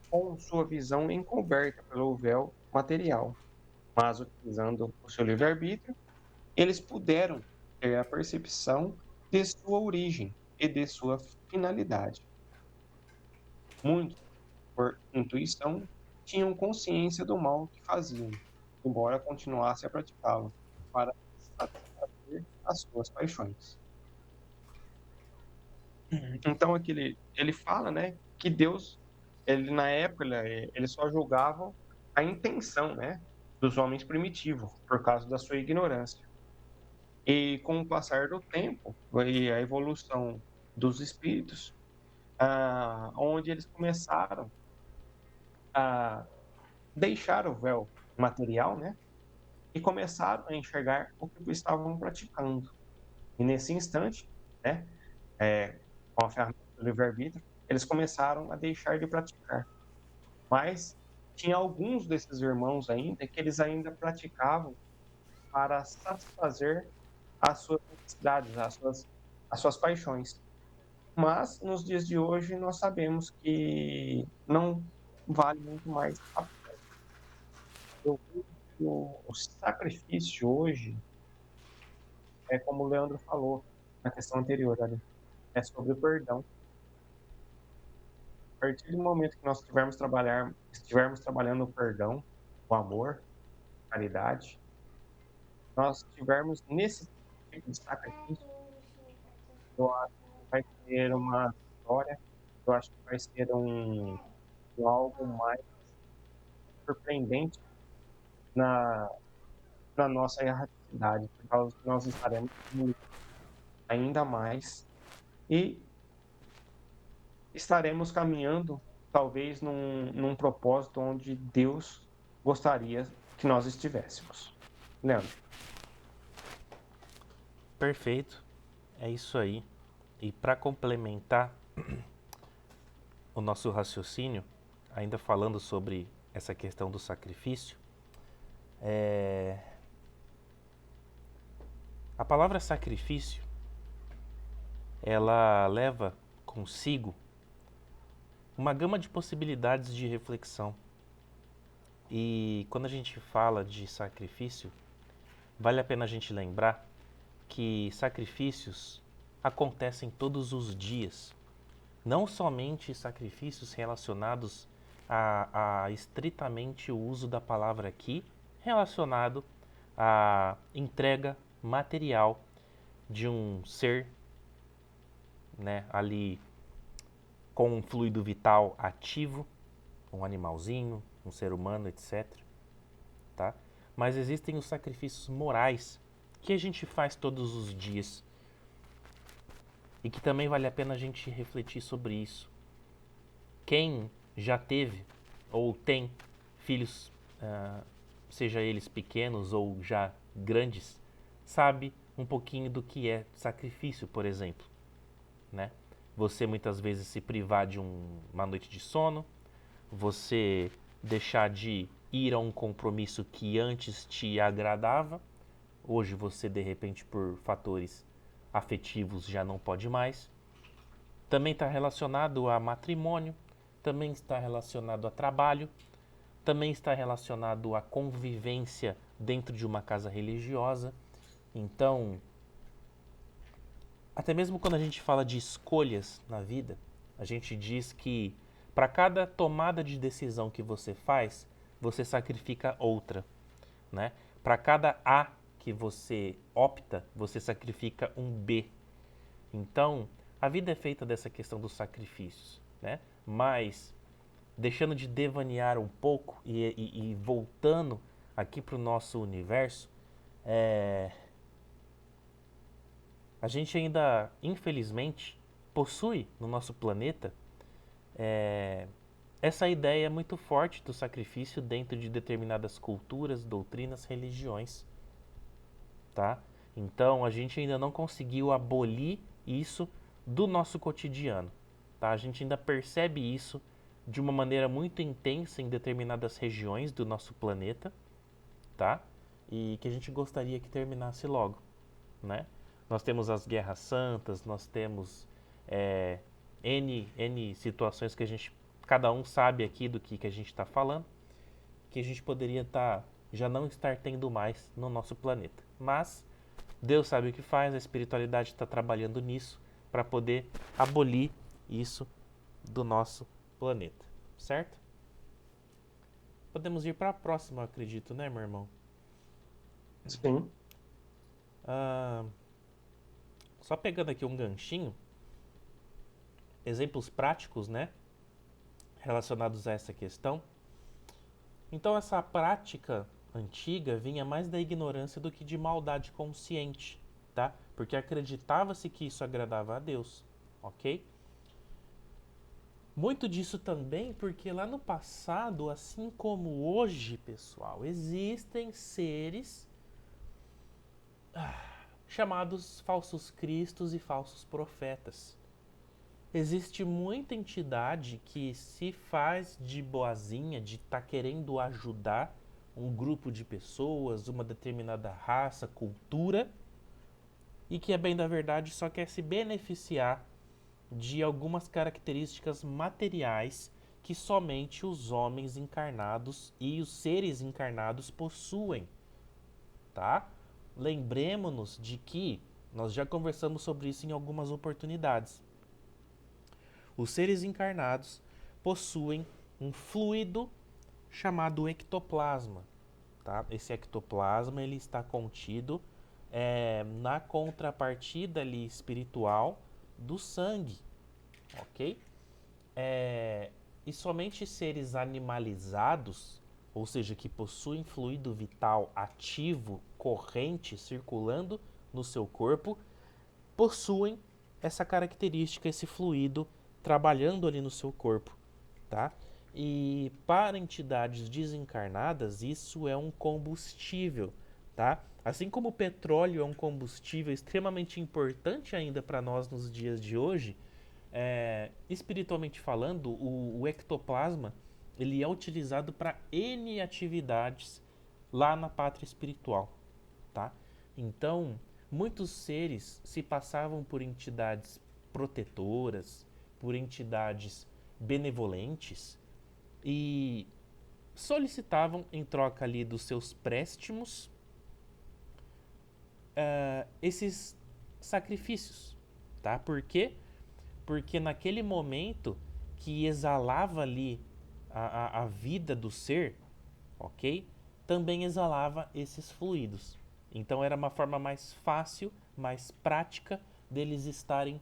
com sua visão encoberta pelo véu material, mas utilizando o seu livre-arbítrio, eles puderam ter a percepção de sua origem e de sua finalidade. Muitos, por intuição, tinham consciência do mal que faziam, embora continuassem a praticá-lo, para satisfazer as suas paixões. Então, aqui ele fala, né, que Deus, ele na época, ele só julgava a intenção, né, dos homens primitivos, por causa da sua ignorância. E com o passar do tempo e a evolução dos espíritos, onde eles começaram a deixar o véu material, né, e começaram a enxergar o que estavam praticando. E nesse instante, né, com a ferramenta do livre-arbítrio, eles começaram a deixar de praticar. Mas tinha alguns desses irmãos ainda que eles ainda praticavam para satisfazer as suas necessidades, as suas paixões. Mas nos dias de hoje nós sabemos que não vale muito mais a pena. Eu vejo que o sacrifício hoje é como o Leandro falou na questão anterior, ali, é sobre o perdão. A partir do momento que nós estivermos trabalhando o perdão, o amor, a caridade, nós estivermos nesse tipo de sacrifício, eu acho que vai ser uma história, eu acho que vai ser algo mais surpreendente na, na nossa erraticidade, por causa que nós estaremos ainda mais e estaremos caminhando, talvez, num propósito onde Deus gostaria que nós estivéssemos. Leandro. Perfeito, é isso aí. E para complementar o nosso raciocínio, ainda falando sobre essa questão do sacrifício, a palavra sacrifício, ela leva consigo uma gama de possibilidades de reflexão. E quando a gente fala de sacrifício, vale a pena a gente lembrar que sacrifícios acontecem todos os dias. Não somente sacrifícios relacionados a estritamente o uso da palavra aqui, relacionado à entrega material de um ser, né, ali com um fluido vital ativo, um animalzinho, um ser humano, etc. Tá? Mas existem os sacrifícios morais que a gente faz todos os dias e que também vale a pena a gente refletir sobre isso. Quem já teve ou tem filhos, seja eles pequenos ou já grandes, sabe um pouquinho do que é sacrifício, por exemplo, né? você muitas vezes se privar de uma noite de sono, você deixar de ir a um compromisso que antes te agradava, hoje você de repente por fatores afetivos já não pode mais. Também está relacionado a matrimônio, também está relacionado a trabalho, também está relacionado à convivência dentro de uma casa religiosa. Então, até mesmo quando a gente fala de escolhas na vida, a gente diz que para cada tomada de decisão que você faz, você sacrifica outra, né? Para cada A que você opta, você sacrifica um B. Então, a vida é feita dessa questão dos sacrifícios, né? Mas, deixando de devanear um pouco e voltando aqui para o nosso universo, é, a gente ainda, infelizmente, possui no nosso planeta é, essa ideia muito forte do sacrifício dentro de determinadas culturas, doutrinas, religiões, tá? Então a gente ainda não conseguiu abolir isso do nosso cotidiano, tá? A gente ainda percebe isso de uma maneira muito intensa em determinadas regiões do nosso planeta, tá? E que a gente gostaria que terminasse logo, né? Nós temos as guerras santas, nós temos é, N situações que a gente, cada um sabe aqui do que a gente está falando, que a gente poderia já não estar tendo mais no nosso planeta. Mas Deus sabe o que faz, a espiritualidade está trabalhando nisso para poder abolir isso do nosso planeta, certo? Podemos ir para a próxima, acredito, né, meu irmão? Sim. Ah, só pegando aqui um ganchinho, exemplos práticos, né, relacionados a essa questão. Então, essa prática antiga vinha mais da ignorância do que de maldade consciente, tá? Porque acreditava-se que isso agradava a Deus, ok? Muito disso também porque lá no passado, assim como hoje, pessoal, existem seres chamados falsos cristos e falsos profetas. Existe muita entidade que se faz de boazinha, de estar querendo ajudar um grupo de pessoas, uma determinada raça, cultura, e que, é bem da verdade, só quer se beneficiar de algumas características materiais que somente os homens encarnados e os seres encarnados possuem, tá? Lembremos-nos de que nós já conversamos sobre isso em algumas oportunidades. Os seres encarnados possuem um fluido chamado ectoplasma, tá? Esse ectoplasma ele está contido na contrapartida ali espiritual do sangue, ok? E somente seres animalizados, ou seja, que possuem fluido vital ativo, corrente, circulando no seu corpo, possuem essa característica, esse fluido trabalhando ali no seu corpo, tá? E para entidades desencarnadas, isso é um combustível, tá? Assim como o petróleo é um combustível extremamente importante ainda para nós nos dias de hoje, espiritualmente falando, o ectoplasma ele é utilizado para N atividades lá na pátria espiritual, tá? Então, muitos seres se passavam por entidades protetoras, por entidades benevolentes e solicitavam em troca ali dos seus préstimos esses sacrifícios, tá? Por quê? Porque naquele momento que exalava ali a vida do ser, ok? Também exalava esses fluidos. Então era uma forma mais fácil, mais prática deles estarem,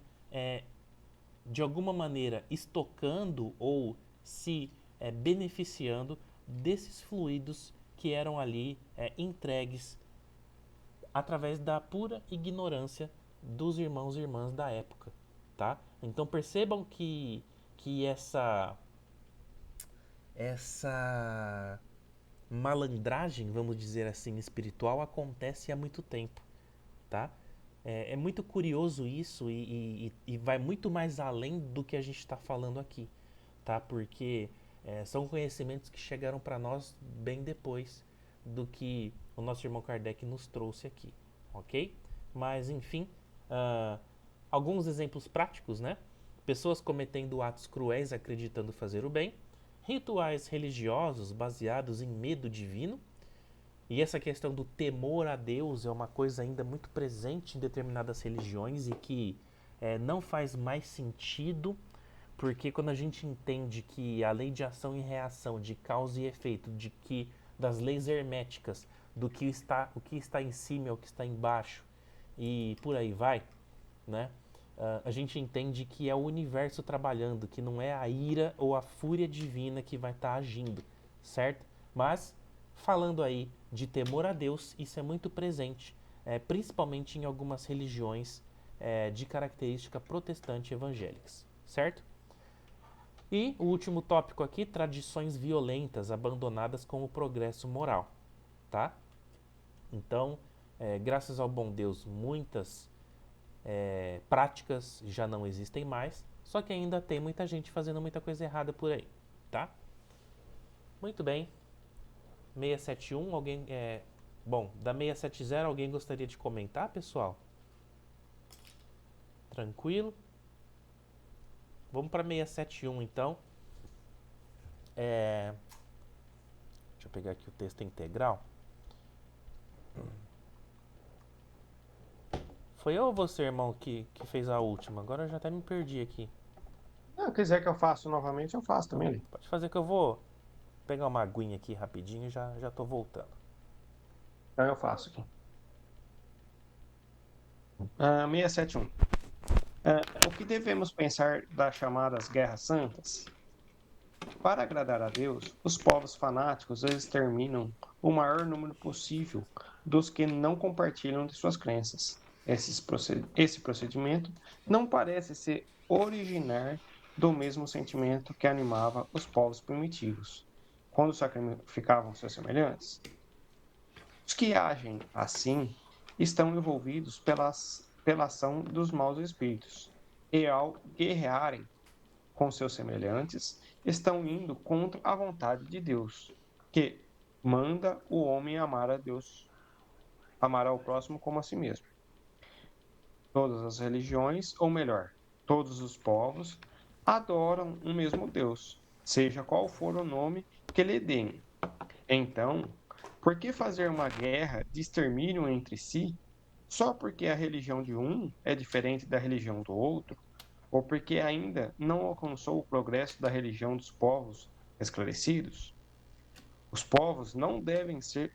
de alguma maneira, estocando ou se beneficiando desses fluidos que eram ali entregues através da pura ignorância dos irmãos e irmãs da época, tá? Então percebam que essa malandragem, vamos dizer assim, espiritual acontece há muito tempo, tá? É muito curioso isso e vai muito mais além do que a gente está falando aqui, tá? Porque são conhecimentos que chegaram para nós bem depois do que o nosso irmão Kardec nos trouxe aqui, ok? Mas enfim, ah, alguns exemplos práticos, né? Pessoas cometendo atos cruéis acreditando fazer o bem, rituais religiosos baseados em medo divino, e essa questão do temor a Deus é uma coisa ainda muito presente em determinadas religiões e que não faz mais sentido, porque quando a gente entende que a lei de ação e reação, de causa e efeito, de que das leis herméticas, o que está em cima é o que está embaixo e por aí vai, né? A gente entende que é o universo trabalhando, que não é a ira ou a fúria divina que vai estar agindo, certo? Mas, falando aí de temor a Deus, isso é muito presente, principalmente em algumas religiões de característica protestante evangélicas, certo? E o último tópico aqui, tradições violentas abandonadas como progresso moral, tá? Então, graças ao bom Deus, muitas práticas já não existem mais, só que ainda tem muita gente fazendo muita coisa errada por aí, tá? Muito bem. 671, alguém bom, da 670 alguém gostaria de comentar, pessoal? Tranquilo? Vamos para 671 então. Deixa eu pegar aqui o texto integral. Foi eu ou você, irmão, que fez a última? Agora eu já até me perdi aqui. Se quiser que eu faça novamente, eu faço também, ali. Pode fazer que eu vou pegar uma aguinha aqui rapidinho e já tô voltando. Então eu faço aqui. 671. O que devemos pensar das chamadas guerras santas? Para agradar a Deus, os povos fanáticos exterminam o maior número possível dos que não compartilham de suas crenças. Esse procedimento não parece se originar do mesmo sentimento que animava os povos primitivos, quando sacrificavam seus semelhantes. Os que agem assim estão envolvidos pela ação dos maus espíritos, e ao guerrearem com seus semelhantes, estão indo contra a vontade de Deus, que manda o homem amar a Deus, amar ao próximo como a si mesmo. Todas as religiões, ou melhor, todos os povos, adoram um mesmo Deus, seja qual for o nome que lhe deem. Então, por que fazer uma guerra de extermínio entre si, só porque a religião de um é diferente da religião do outro? Ou porque ainda não alcançou o progresso da religião dos povos esclarecidos? Os povos não devem ser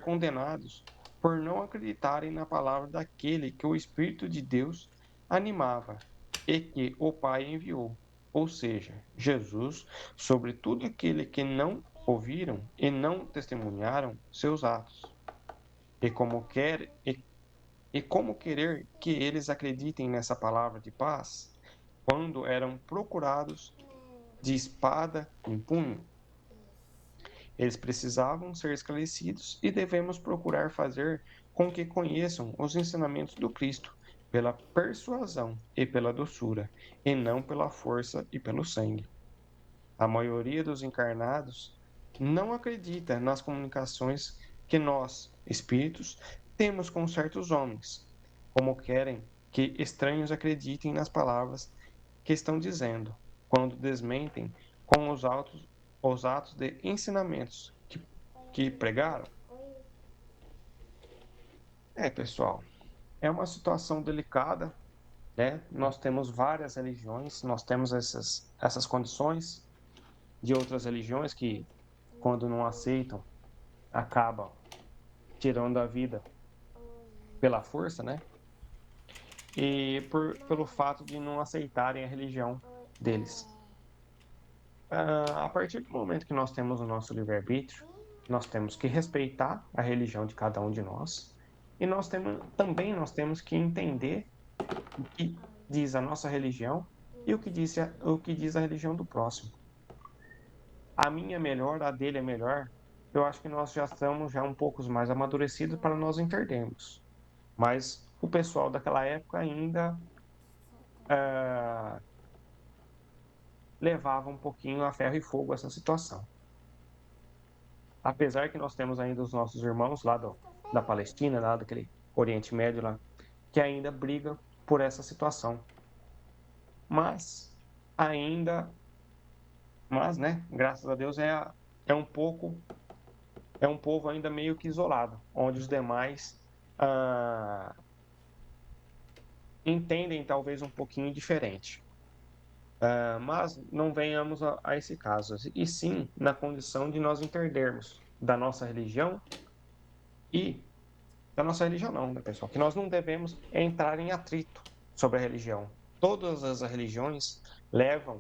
condenados por não acreditarem na palavra daquele que o Espírito de Deus animava e que o Pai enviou, ou seja, Jesus, sobre tudo aquele que não ouviram e não testemunharam seus atos. E como querer que eles acreditem nessa palavra de paz quando eram procurados de espada em punho? Eles precisavam ser esclarecidos e devemos procurar fazer com que conheçam os ensinamentos do Cristo pela persuasão e pela doçura, e não pela força e pelo sangue. A maioria dos encarnados não acredita nas comunicações que nós, espíritos, temos com certos homens, como querem que estranhos acreditem nas palavras que estão dizendo, quando desmentem com os atos de ensinamentos que pregaram. Pessoal, é uma situação delicada, né? Nós temos várias religiões, nós temos essas condições de outras religiões que, quando não aceitam, acabam tirando a vida pela força, né? E pelo fato de não aceitarem a religião deles. A partir do momento que nós temos o nosso livre-arbítrio, nós temos que respeitar a religião de cada um de nós, e nós temos que entender o que diz a nossa religião e o que diz a religião do próximo. A minha é melhor, a dele é melhor. Eu acho que nós já estamos já um pouco mais amadurecidos para nós entendermos. Mas o pessoal daquela época ainda ah, levava um pouquinho a ferro e fogo essa situação. Apesar que nós temos ainda os nossos irmãos lá da Palestina, lá daquele Oriente Médio lá, que ainda brigam por essa situação. Mas ainda, mas, né, graças a Deus é um pouco, é um povo ainda meio que isolado, onde os demais ah, entendem talvez um pouquinho diferente. Mas não venhamos a esse caso, e sim na condição de nós entendermos da nossa religião e da nossa religião não, né, pessoal? Que nós não devemos entrar em atrito sobre a religião. Todas as religiões levam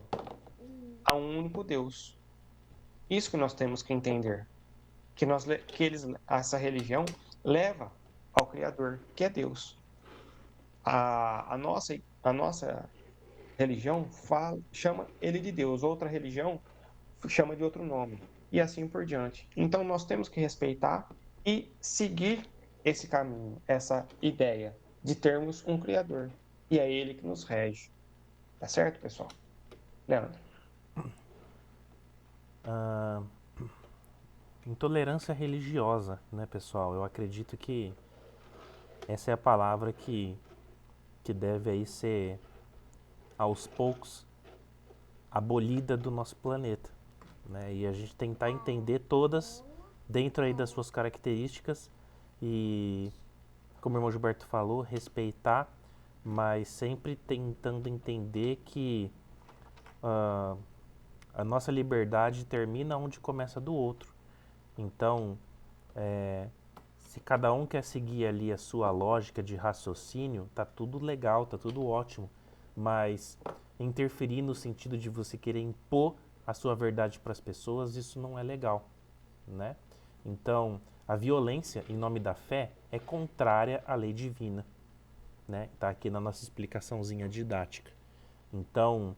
a um único Deus. Isso que nós temos que entender, essa religião leva ao Criador, que é Deus. A nossa religião chama ele de Deus, outra religião chama de outro nome, e assim por diante. Então nós temos que respeitar e seguir esse caminho, essa ideia de termos um Criador. E é ele que nos rege. Tá certo, pessoal? Leandro? Ah, intolerância religiosa, né, pessoal? Eu acredito que essa é a palavra que deve aí ser, aos poucos, abolida do nosso planeta, né? E a gente tentar entender todas dentro aí das suas características e, como o irmão Gilberto falou, respeitar, mas sempre tentando entender que ah, a nossa liberdade termina onde começa a do outro. Então, é, se cada um quer seguir ali a sua lógica de raciocínio, tá tudo legal, tá tudo ótimo, mas interferir no sentido de você querer impor a sua verdade para as pessoas, isso não é legal, né? Então, a violência em nome da fé é contrária à lei divina, né? Tá aqui na nossa explicaçãozinha didática. Então,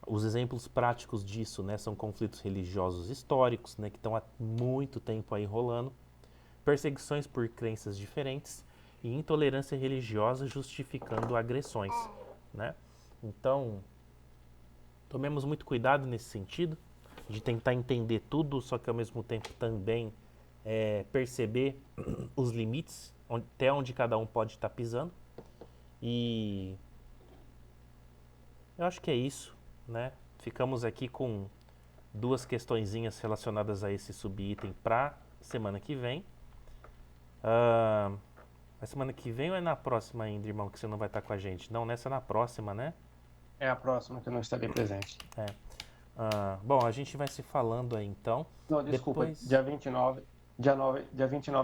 os exemplos práticos disso, né, são conflitos religiosos históricos, né, que estão há muito tempo aí rolando, perseguições por crenças diferentes e intolerância religiosa justificando agressões, né? Então, tomemos muito cuidado nesse sentido, de tentar entender tudo, só que ao mesmo tempo também perceber os limites, até onde cada um pode estar pisando. E eu acho que é isso, né? Ficamos aqui com duas questõezinhas relacionadas a esse subitem para semana que vem. Ah, a semana que vem ou é na próxima ainda, irmão, que você não vai estar com a gente? Não, nessa é na próxima, né? É a próxima que eu não estarei presente. É. Bom, a gente vai se falando aí então. Não, desculpa, Depois. dia 29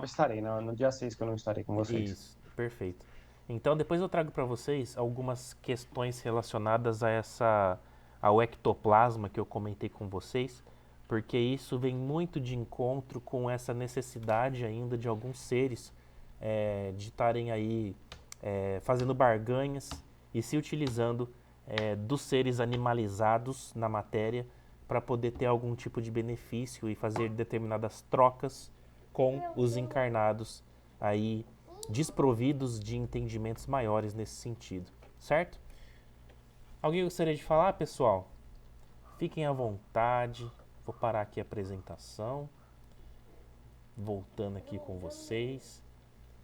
estarei, no dia 6 que eu não estarei com vocês. Isso, perfeito. Então depois eu trago para vocês algumas questões relacionadas a ao ectoplasma que eu comentei com vocês, porque isso vem muito de encontro com essa necessidade ainda de alguns seres de estarem aí fazendo barganhas e se utilizando dos seres animalizados na matéria para poder ter algum tipo de benefício e fazer determinadas trocas com os encarnados aí desprovidos de entendimentos maiores nesse sentido, certo? Alguém gostaria de falar, pessoal? Fiquem à vontade. Vou parar aqui a apresentação. Voltando aqui com vocês.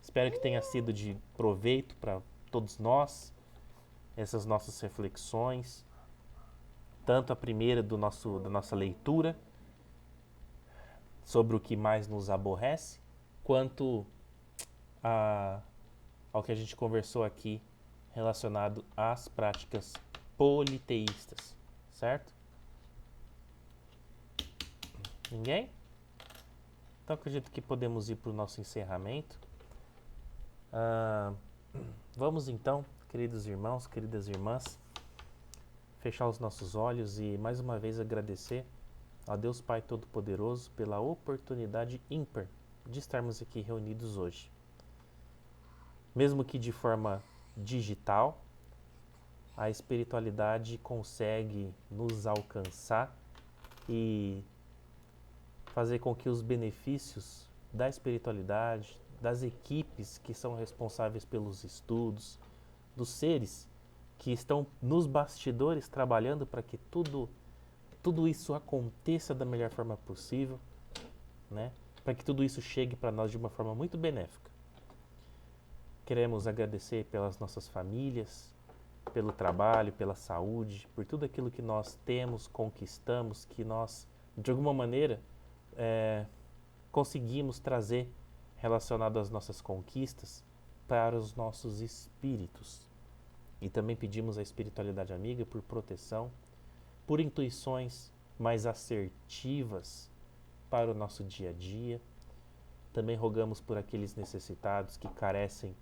Espero que tenha sido de proveito para todos nós essas nossas reflexões, tanto a primeira da nossa leitura sobre o que mais nos aborrece, quanto a, ao que a gente conversou aqui relacionado às práticas politeístas, certo? Ninguém? Então acredito que podemos ir para o nosso encerramento. Ah, vamos então, queridos irmãos, queridas irmãs, fechar os nossos olhos e mais uma vez agradecer a Deus Pai Todo-Poderoso pela oportunidade ímpar de estarmos aqui reunidos hoje. Mesmo que de forma digital, a espiritualidade consegue nos alcançar e fazer com que os benefícios da espiritualidade, das equipes que são responsáveis pelos estudos, dos seres que estão nos bastidores trabalhando para que tudo isso aconteça da melhor forma possível, né? Para que tudo isso chegue para nós de uma forma muito benéfica. Queremos agradecer pelas nossas famílias, pelo trabalho, pela saúde, por tudo aquilo que nós temos, conquistamos, que nós, de alguma maneira, conseguimos trazer relacionado às nossas conquistas para os nossos espíritos. E também pedimos à espiritualidade amiga por proteção, por intuições mais assertivas para o nosso dia a dia. Também rogamos por aqueles necessitados que carecem,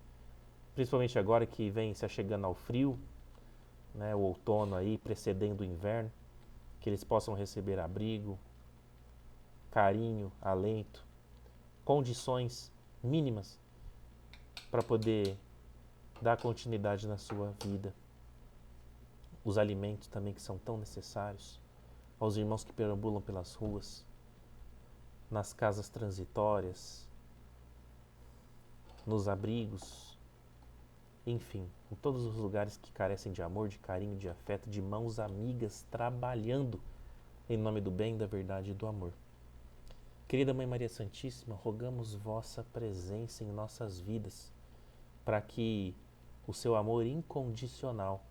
principalmente agora que vem se achegando ao frio, né, o outono aí precedendo o inverno, que eles possam receber abrigo, carinho, alento, condições mínimas para poder dar continuidade na sua vida. Os alimentos também que são tão necessários, aos irmãos que perambulam pelas ruas, nas casas transitórias, nos abrigos, enfim, em todos os lugares que carecem de amor, de carinho, de afeto, de mãos amigas trabalhando em nome do bem, da verdade e do amor. Querida Mãe Maria Santíssima, rogamos vossa presença em nossas vidas, para que o seu amor incondicional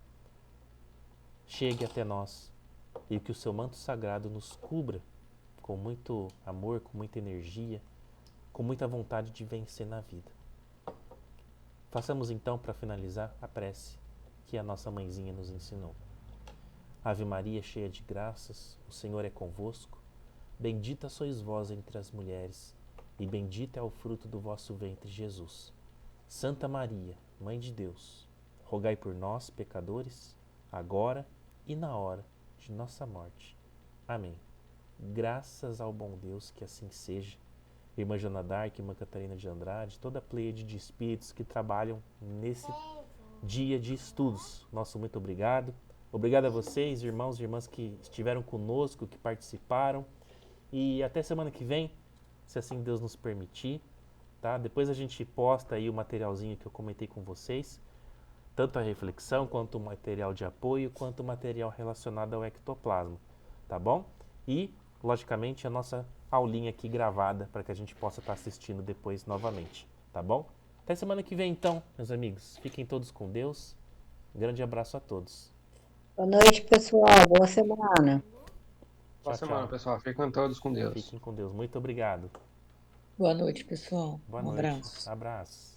chegue até nós e que o seu manto sagrado nos cubra com muito amor, com muita energia, com muita vontade de vencer na vida. Façamos então, para finalizar, a prece que a nossa mãezinha nos ensinou. Ave Maria, cheia de graças, o Senhor é convosco. Bendita sois vós entre as mulheres, e bendito é o fruto do vosso ventre, Jesus. Santa Maria, Mãe de Deus, rogai por nós, pecadores, agora e na hora de nossa morte. Amém. Graças ao bom Deus que assim seja. Irmã Joana d'Arc, Irmã Catarina de Andrade, toda a pleiade de espíritos que trabalham nesse dia de estudos. Nosso muito obrigado. Obrigado a vocês, irmãos e irmãs que estiveram conosco, que participaram. E até semana que vem, se assim Deus nos permitir, tá? Depois a gente posta aí o materialzinho que eu comentei com vocês, tanto a reflexão, quanto o material de apoio, quanto o material relacionado ao ectoplasma, tá bom? E, logicamente, a nossa aulinha aqui gravada para que a gente possa estar assistindo depois novamente, tá bom? Até semana que vem então, meus amigos. Fiquem todos com Deus. Um grande abraço a todos. Boa noite, pessoal. Boa semana. Boa Tchau, semana, tchau. pessoal. Fiquem todos com Deus. Fiquem com Deus. Muito obrigado. Boa noite, pessoal. Boa Um noite. abraço. Abraço.